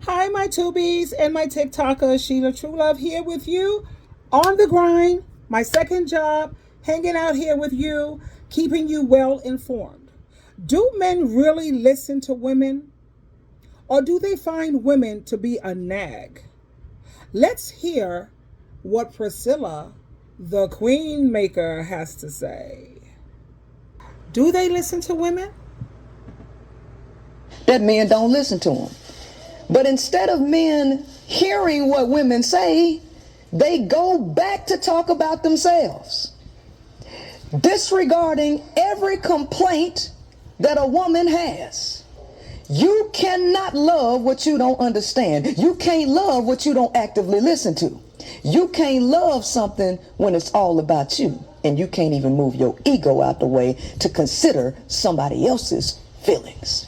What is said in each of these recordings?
Hi, my tubies and my TikTokers. SheilaTruelove here with you on the grind. My second job, hanging out here with you, keeping you well informed. Do men really listen to women, or do they find women to be a nag? Let's hear what Priscilla, the queen maker, has to say. Do they listen to women? That men don't listen to them. But instead of men hearing what women say, they go back to talk about themselves, disregarding every complaint that a woman has. You cannot love what you don't understand. You can't love what you don't actively listen to. You can't love something when it's all about you, and you can't even move your ego out the way to consider somebody else's feelings.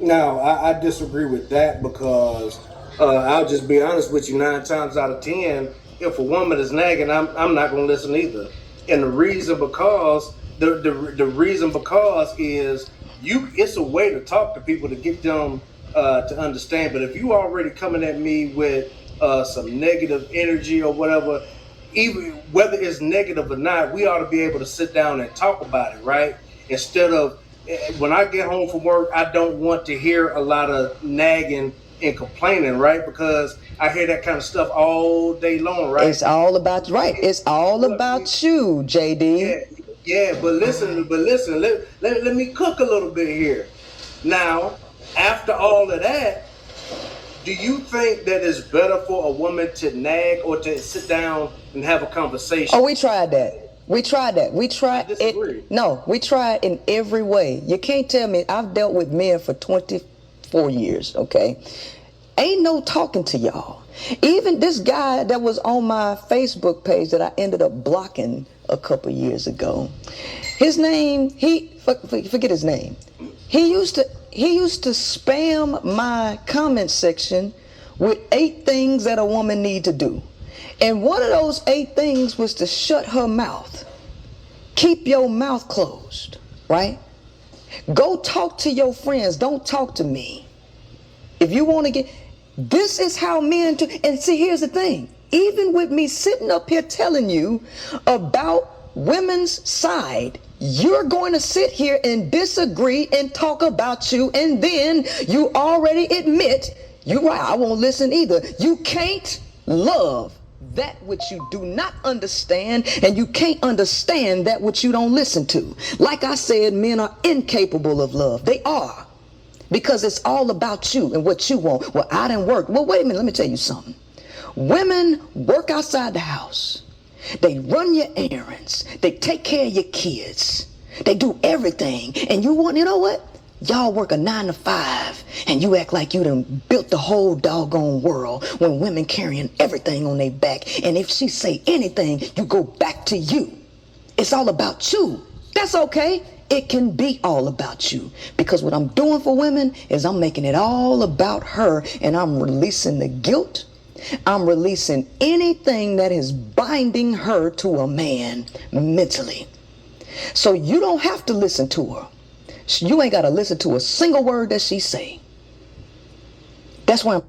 No, I disagree with that because I'll just be honest with you. 9 times out of 10, if a woman is nagging, I'm not going to listen either. And the reason because the reason because is it's a way to talk to people to get them to understand. But if you already coming at me with some negative energy or whatever, even whether it's negative or not, we ought to be able to sit down and talk about it, right? Instead of when I get home from work, I don't want to hear a lot of nagging and complaining, right? Because I hear that kind of stuff all day long, right? It's all about It's all about you, JD. Yeah. But listen. Let me cook a little bit here. Now, after all of that, do you think that it's better for a woman to nag or to sit down and have a conversation? Oh, we tried that. We tried it. No, we tried in every way. You can't tell me. I've dealt with men for 24 years, okay? Ain't no talking to y'all. Even this guy that was on my Facebook page that I ended up blocking a couple years ago, his name, forget his name. He used to spam my comment section with 8 things that a woman need to do. And one of those 8 things was to shut her mouth. Keep your mouth closed, right? Go talk to your friends. Don't talk to me. If you want to this is how men do. And see, here's the thing. Even with me sitting up here telling you about women's side, you're going to sit here and disagree and talk about you. And then you already admit, you're right, I won't listen either. You can't love that which you do not understand, and you can't understand that which you don't listen to. Like I said, men are incapable of love. They are. Because it's all about you and what you want. Well, I didn't work. Well, wait a minute, let me tell you something. Women work outside the house. They run your errands. They take care of your kids. They do everything. And you know what? Y'all work a 9 to 5 and you act like you done built the whole doggone world when women carrying everything on their back. And if she say anything, you go back to you. It's all about you. That's okay. It can be all about you, because what I'm doing for women is I'm making it all about her, and I'm releasing the guilt. I'm releasing anything that is binding her to a man mentally. So you don't have to listen to her. You ain't got to listen to a single word that she say. That's why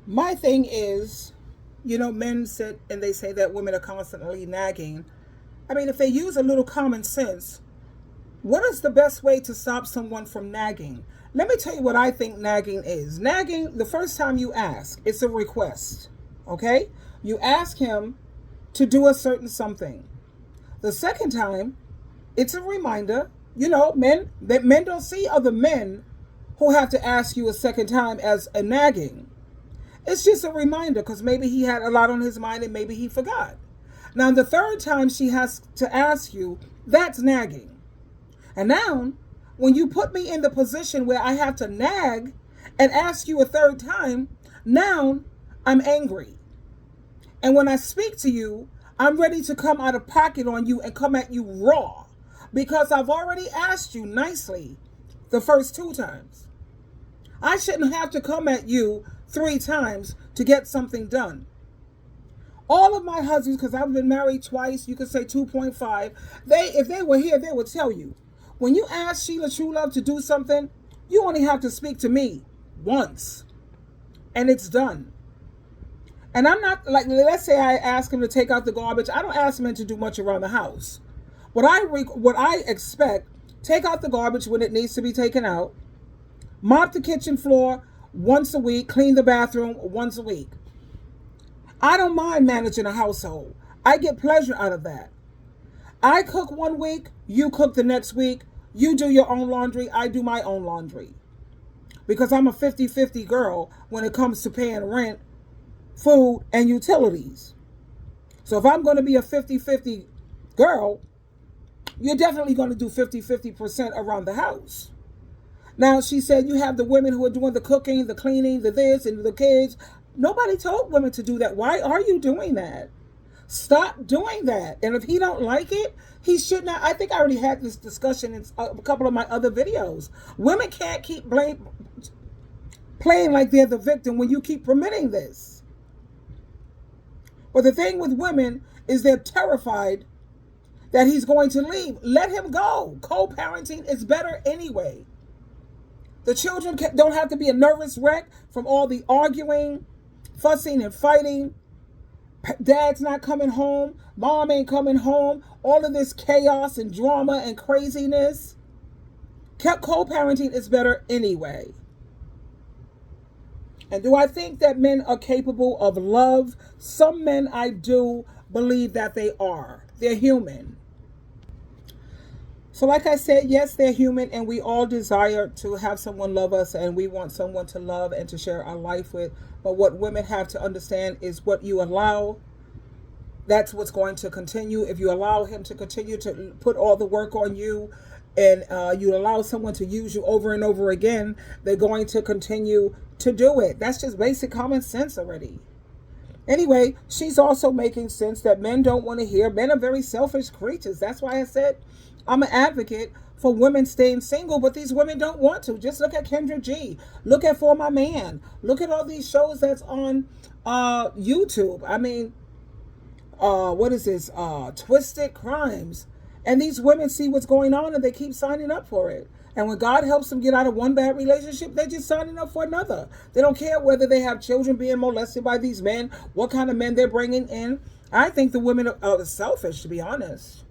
My thing is, men sit and they say that women are constantly nagging. I mean, if they use a little common sense, what is the best way to stop someone from nagging? Let me tell you what I think nagging is. Nagging, the first time you ask, it's a request, okay? You ask him to do a certain something. The second time, it's a reminder. Men don't see other men who have to ask you a second time as a nagging. It's just a reminder because maybe he had a lot on his mind and maybe he forgot. Now, the third time she has to ask you, that's nagging. And now, when you put me in the position where I have to nag and ask you a third time, now I'm angry. And when I speak to you, I'm ready to come out of pocket on you and come at you raw, because I've already asked you nicely the first 2 times. I shouldn't have to come at you 3 times to get something done. All of my husbands, because I've been married twice, you could say 2.5, if they were here, they would tell you. When you ask SheilaTruelove to do something, You only have to speak to me once, and it's done. And I'm not like, let's say I ask him to take out the garbage. I don't ask men to do much around the house. What I expect, take out the garbage when it needs to be taken out, mop the kitchen floor once a week, clean the bathroom once a week. I don't mind managing a household. I get pleasure out of that. I cook one week, you cook the next week, you do your own laundry, I do my own laundry. Because I'm a 50-50 girl when it comes to paying rent, food, and utilities. So if I'm going to be a 50-50 girl, you're definitely going to do 50-50% around the house. Now, she said you have the women who are doing the cooking, the cleaning, the this, and the kids. Nobody told women to do that. Why are you doing that? Stop doing that. And if he don't like it, he should not. I think I already had this discussion in a couple of my other videos. Women can't keep playing like they're the victim when you keep permitting this. But the thing with women is they're terrified that he's going to leave. Let him go. Co-parenting is better anyway. The children don't have to be a nervous wreck from all the arguing, fussing, and fighting. Dad's not coming home. Mom ain't coming home. All of this chaos and drama and craziness. Co-parenting is better anyway. And do I think that men are capable of love? Some men, I do believe that they are. They're human. So like I said, yes, they're human, and we all desire to have someone love us, and we want someone to love and to share our life with. But what women have to understand is what you allow, that's what's going to continue. If you allow him to continue to put all the work on you, and you allow someone to use you over and over again, they're going to continue to do it. That's just basic common sense already. Anyway, she's also making sense that men don't want to hear. Men are very selfish creatures. That's why I said I'm an advocate for women staying single, but these women don't want to. Just look at Kendra G. Look at For My Man. Look at all these shows that's on YouTube. I mean, what is this? Twisted Crimes. And these women see what's going on and they keep signing up for it. And when God helps them get out of one bad relationship, they're just signing up for another. They don't care whether they have children being molested by these men, what kind of men they're bringing in. I think the women are selfish, to be honest.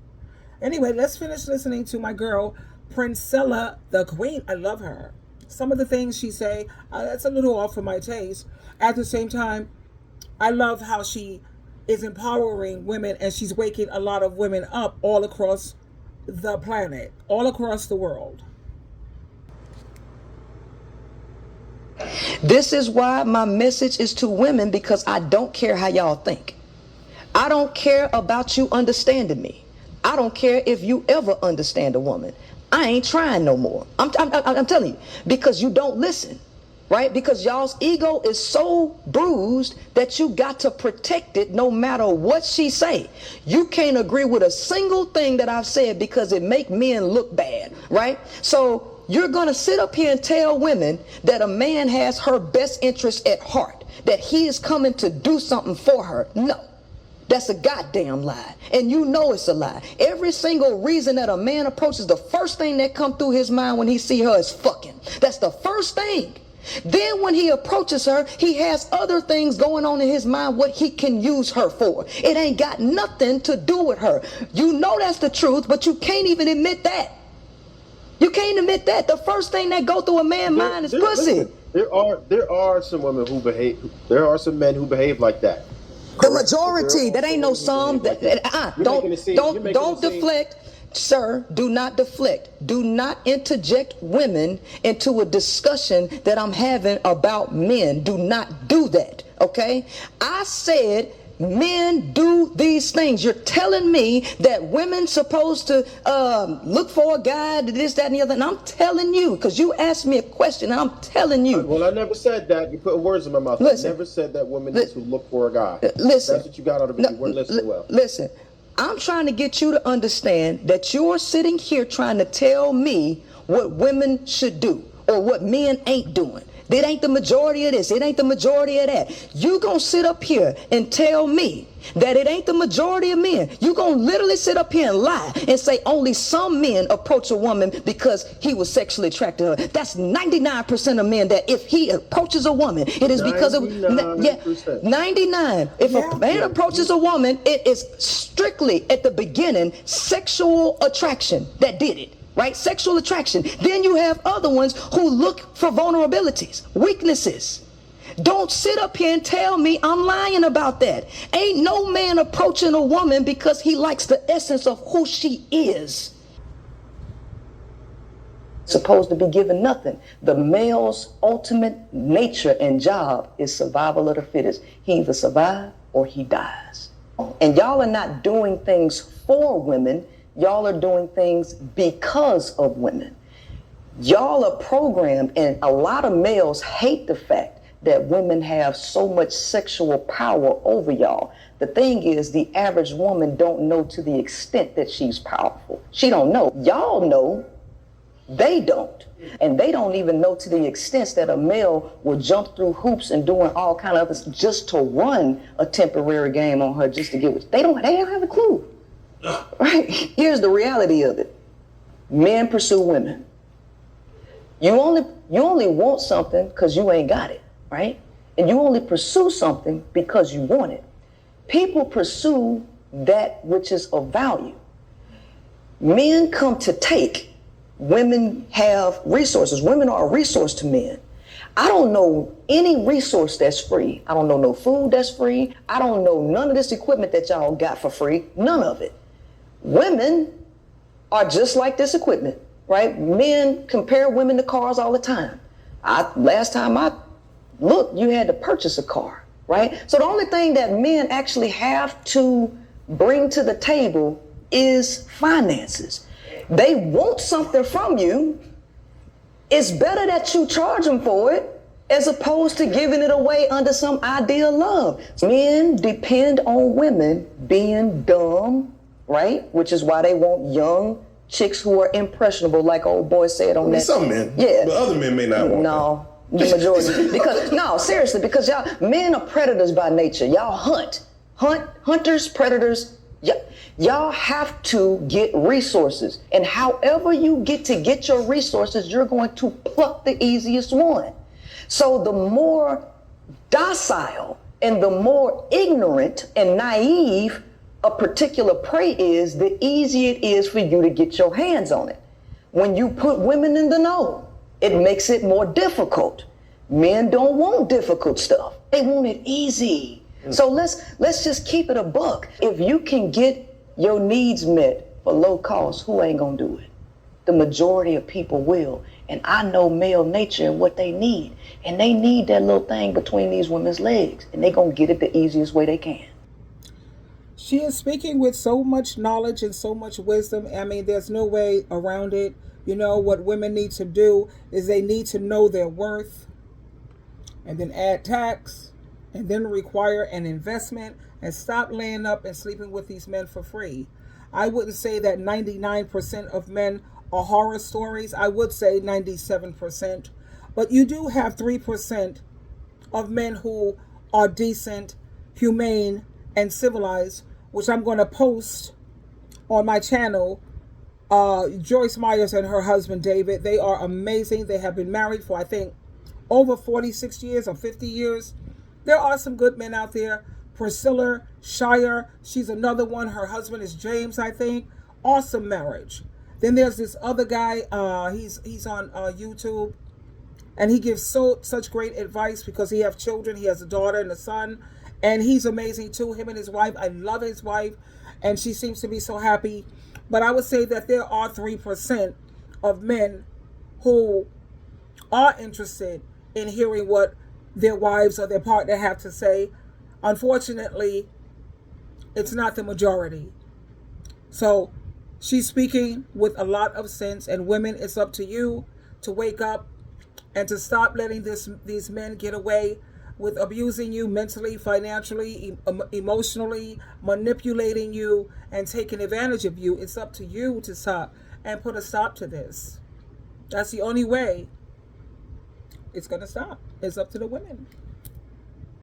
Anyway, let's finish listening to my girl, Princella the Queen. I love her. Some of the things she say, that's a little off for my taste. At the same time, I love how she is empowering women, and she's waking a lot of women up all across the planet, all across the world. This is why my message is to women, because I don't care how y'all think. I don't care about you understanding me. I don't care if you ever understand a woman. I ain't trying no more. I'm telling you, because you don't listen, right? Because y'all's ego is so bruised that you got to protect it no matter what she say. You can't agree with a single thing that I've said because it make men look bad, right? So you're going to sit up here and tell women that a man has her best interest at heart, that he is coming to do something for her. No. That's a goddamn lie. And you know it's a lie. Every single reason that a man approaches, the first thing that come through his mind when he see her is fucking. That's the first thing. Then when he approaches her, he has other things going on in his mind, what he can use her for. It ain't got nothing to do with her. You know that's the truth, but you can't even admit that. You can't admit that. The first thing that go through a man's mind is pussy. Listen, there are some women who behave. There are some men who behave like that. The majority, that ain't no some. Don't deflect, sir. Do not deflect. Do not interject women into a discussion that I'm having about men. Do not do that, okay? I said men do these things. You're telling me that women supposed to look for a guy, this, that, and the other. And I'm telling you, because you asked me a question, and I'm telling you. Well, I never said that. You put words in my mouth. Listen, I never said that women need to look for a guy. Listen. That's what you got out of it. You weren't listening well. Listen, I'm trying to get you to understand that you're sitting here trying to tell me what women should do, or what men ain't doing. It ain't the majority of this. It ain't the majority of that. You gonna sit up here and tell me that it ain't the majority of men. You gonna literally sit up here and lie and say only some men approach a woman because he was sexually attracted to her. That's 99% of men that if he approaches a woman, it is because of 99. If a man approaches a woman, it is strictly at the beginning sexual attraction that did it. Right? Sexual attraction. Then you have other ones who look for vulnerabilities, weaknesses. Don't sit up here and tell me I'm lying about that. Ain't no man approaching a woman because he likes the essence of who she is. Supposed to be given nothing. The male's ultimate nature and job is survival of the fittest. He either survives or he dies. And y'all are not doing things for women. Y'all are doing things because of women. Y'all are programmed, and a lot of males hate the fact that women have so much sexual power over y'all. The thing is, the average woman don't know to the extent that she's powerful. She don't know. Y'all know, they don't. And they don't even know to the extent that a male will jump through hoops and doing all kind of others just to run a temporary game on her just to get what they don't have a clue. Right? Here's the reality of it. Men pursue women. You only want something because you ain't got it, right? And you only pursue something because you want it. People pursue that which is of value. Men come to take. Women have resources. Women are a resource to men. I don't know any resource that's free. I don't know no food that's free. I don't know none of this equipment that y'all got for free. None of it. Women are just like this equipment, right? Men compare women to cars all the time. Last time I looked, you had to purchase a car, right? So the only thing that men actually have to bring to the table is finances. They want something from you. It's better that you charge them for it as opposed to giving it away under some idea of love. Men depend on women being dumb, right? Which is why they want young chicks who are impressionable, like old boy said on that. Some men. Yeah. But other men may not want that. The majority. Because, no, seriously, because men are predators by nature. Y'all hunters, predators. Y'all have to get resources. And however you get your resources, you're going to pluck the easiest one. So the more docile and the more ignorant and naive a particular prey is, the easier it is for you to get your hands on it. When you put women in the know, it makes it more difficult. Men don't want difficult stuff. They want it easy. So let's just keep it a buck. If you can get your needs met for low cost, who ain't gonna do it? The majority of people will. And I know male nature and what they need. And they need that little thing between these women's legs. And they gonna get it the easiest way they can. She is speaking with so much knowledge and so much wisdom. I mean, there's no way around it. You know, what women need to do is they need to know their worth and then add tax and then require an investment and stop laying up and sleeping with these men for free. I wouldn't say that 99% of men are horror stories. I would say 97%. But you do have 3% of men who are decent, humane, and civilized, which I'm going to post on my channel. Joyce Myers and her husband David, they are amazing. They have been married for, I think, over 46 years or 50 years. There are some good men out there. Priscilla Shire, she's another one. Her husband is James, I think. Awesome marriage. Then there's this other guy. He's on YouTube, and he gives such great advice because he has children. He has a daughter and a son, and he's amazing too. Him and his wife. I love his wife, and she seems to be so happy. But I would say that there are 3% of men who are interested in hearing what their wives or their partner have to say. Unfortunately, it's not the majority. So she's speaking with a lot of sense, and women, it's up to you to wake up and to stop letting these men get away with abusing you mentally, financially, emotionally, manipulating you, and taking advantage of you. It's up to you to stop and put a stop to this. That's the only way it's going to stop. It's up to the women.